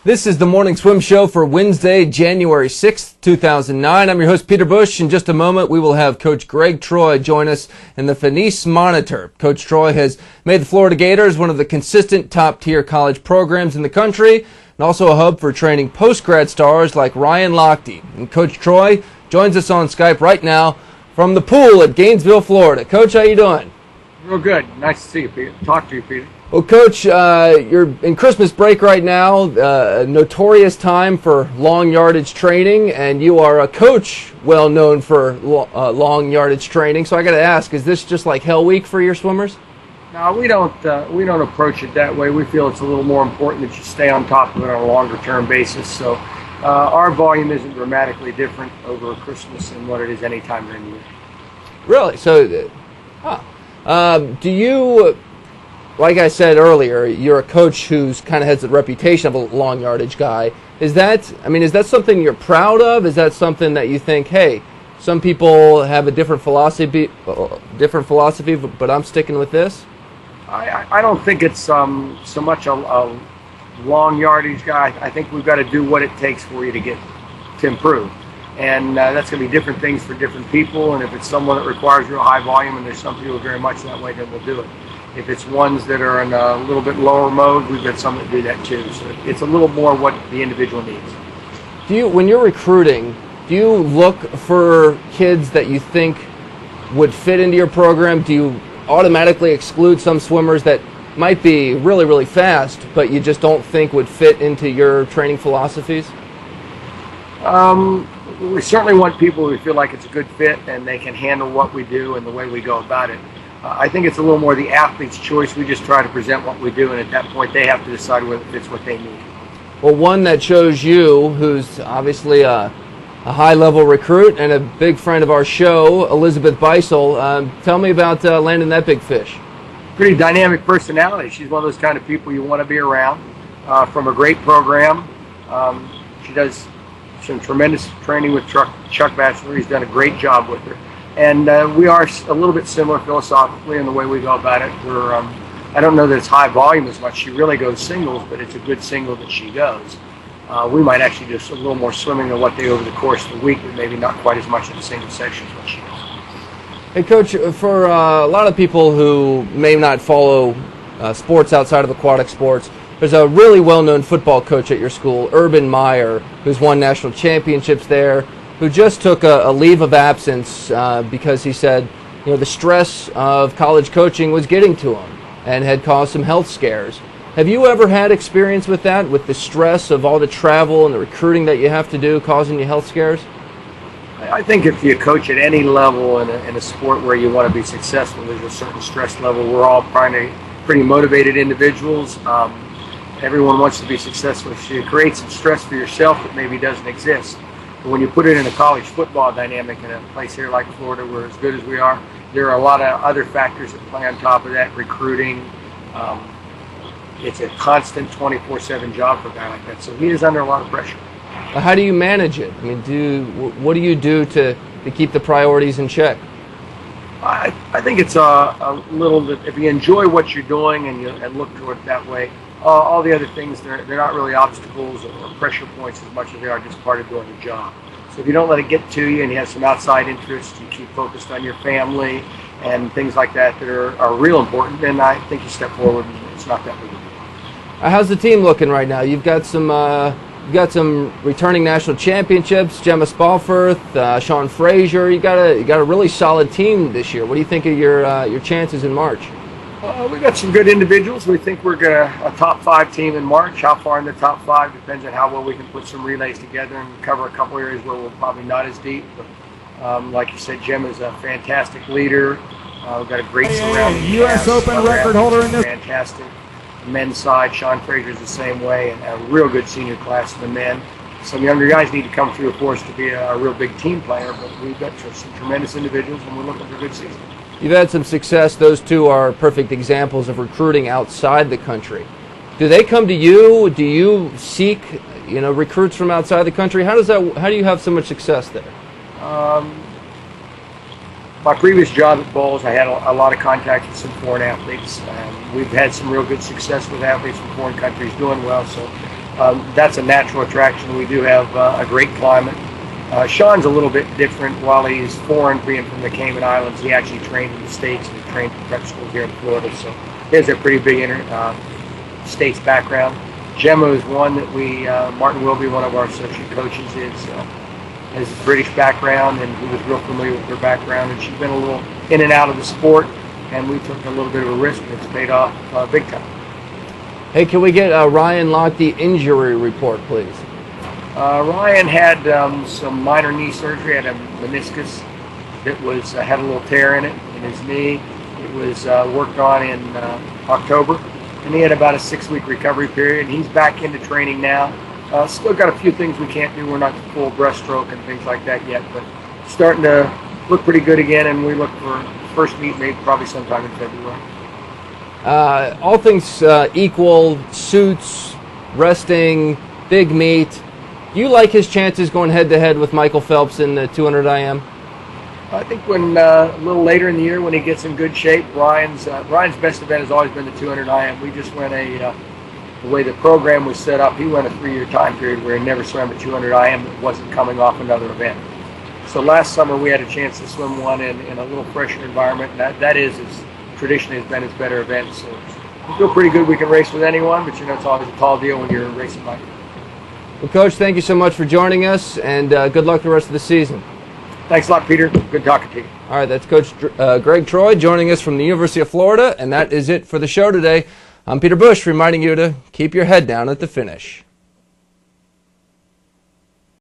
This is the Morning Swim Show for Wednesday, January 6th, 2009. I'm your host, Peter Bush. In just a moment, we will have Coach Gregg Troy join us in the Finis Monitor. Coach Troy has made the Florida Gators one of the consistent top-tier college programs in the country, and also a hub for training post-grad stars like Ryan Lochte. And Coach Troy joins us on Skype right now from the pool at Gainesville, Florida. Coach, how you doing? Real good. Nice to see you, Peter. Talk to you, Peter. Well, Coach, you're in Christmas break right now, a notorious time for long yardage training, and you are a coach well known for long yardage training. So I got to ask, is this just like Hell Week for your swimmers? No, we don't approach it that way. We feel it's a little more important that you stay on top of it on a longer term basis. So our volume isn't dramatically different over Christmas than what it is any time during the year. Really? So, do you? Like I said earlier, you're a coach who's kind of has the reputation of a long yardage guy. Is that something you're proud of? Is that something that you think, hey, some people have a different philosophy, but I'm sticking with this? I don't think it's so much a long yardage guy. I think we've got to do what it takes for you to improve. And that's going to be different things for different people. And if it's someone that requires real high volume, and there's some people very much that way, then we'll do it. If it's ones that are in a little bit lower mode, we've got some that do that too. So it's a little more what the individual needs. When you're recruiting, do you look for kids that you think would fit into your program? Do you automatically exclude some swimmers that might be really, really fast, but you just don't think would fit into your training philosophies? We certainly want people who feel like it's a good fit and they can handle what we do and the way we go about it. I think it's a little more the athlete's choice. We just try to present what we do, and at that point they have to decide whether it fits what they need. Well, one that chose you, who's obviously a high-level recruit and a big friend of our show, Elizabeth Beisel. Tell me about landing that big fish. Pretty dynamic personality. She's one of those kind of people you want to be around, from a great program. She does some tremendous training with Chuck Batchelor. He's done a great job with her. And we are a little bit similar philosophically in the way we go about it. I don't know that it's high volume as much. She really goes singles, but it's a good single that she goes. We might actually do a little more swimming than what they over the course of the week, but maybe not quite as much in the single sections what she does. Hey, Coach, for a lot of people who may not follow sports outside of aquatic sports, there's a really well-known football coach at your school, Urban Meyer, who's won national championships there, who just took a leave of absence because he said, the stress of college coaching was getting to him and had caused some health scares. Have you ever had experience with that, with the stress of all the travel and the recruiting that you have to do causing you health scares? I think if you coach at any level in a sport where you want to be successful, there's a certain stress level. We're all pretty motivated individuals. Everyone wants to be successful. So you create some stress for yourself that maybe doesn't exist. But when you put it in a college football dynamic in a place here like Florida, where as good as we are, there are a lot of other factors that play on top of that. Recruiting, it's a constant 24/7 job for a guy like that. So he is under a lot of pressure. How do you manage it? I mean, what do you do to keep the priorities in check? I think it's a little bit, if you enjoy what you're doing and look toward it that way, all the other things, they're not really obstacles or pressure points as much as they are just part of doing the job. So if you don't let it get to you and you have some outside interests, you keep focused on your family and things like that are real important, then I think you step forward and it's not that big of a deal. How's the team looking right now? You've got some returning national championships, Gemma, Spofforth, Shaune, Fraser. You got a really solid team this year. What do you think of your chances in March? We've got some good individuals. We think we're a top 5 team in March. How far in the top 5 depends on how well we can put some relays together and cover a couple areas where we're probably not as deep. But like you said, Gemma is a fantastic leader. We've got a great surrounding U.S. Open record holder in this. Fantastic. Men's side, Shaune Fraser is the same way, and a real good senior class in the men. Some younger guys need to come through, of course, to be a real big team player, but we've got some tremendous individuals, and we're looking for a good season. You've had some success. Those two are perfect examples of recruiting outside the country. Do they come to you? Do you seek, recruits from outside the country? How do you have so much success there? My previous job at Bowles, I had a lot of contact with some foreign athletes. We've had some real good success with athletes from foreign countries doing well. So that's a natural attraction. We do have a great climate. Shaune's a little bit different. While he's foreign, being from the Cayman Islands, he actually trained in the States and trained in prep school here in Florida. So he has a pretty big States background. Gemma is one that Martin Wilby, one of our associate coaches, has a British background, and he was real familiar with her background, and she's been a little in and out of the sport, and we took a little bit of a risk, and it's paid off big time. Hey, can we get Ryan Lochte injury report, please? Ryan had some minor knee surgery, had a meniscus that had a little tear in it in his knee. It was worked on in October, and he had about a 6-week recovery period. He's back into training now. Still got a few things we can't do. We're not full breaststroke and things like that yet, but starting to look pretty good again, and we look for first meet maybe probably sometime in February. All things equal, suits, resting, big meet. Do you like his chances going head-to-head with Michael Phelps in the 200 IM? I think when a little later in the year when he gets in good shape, Ryan's best event has always been the 200 IM. We just went the way the program was set up, he went a 3-year time period where he never swam a 200 IM that wasn't coming off another event. So last summer we had a chance to swim one in a little fresher environment, and that is traditionally has been his better event. So we feel pretty good we can race with anyone, but it's always a tall deal when you're racing like it. Well, Coach, thank you so much for joining us, and good luck the rest of the season. Thanks a lot, Peter. Good talking to you. All right, that's Coach Gregg Troy joining us from the University of Florida, and that is it for the show today. I'm Peter Bush, reminding you to keep your head down at the finish.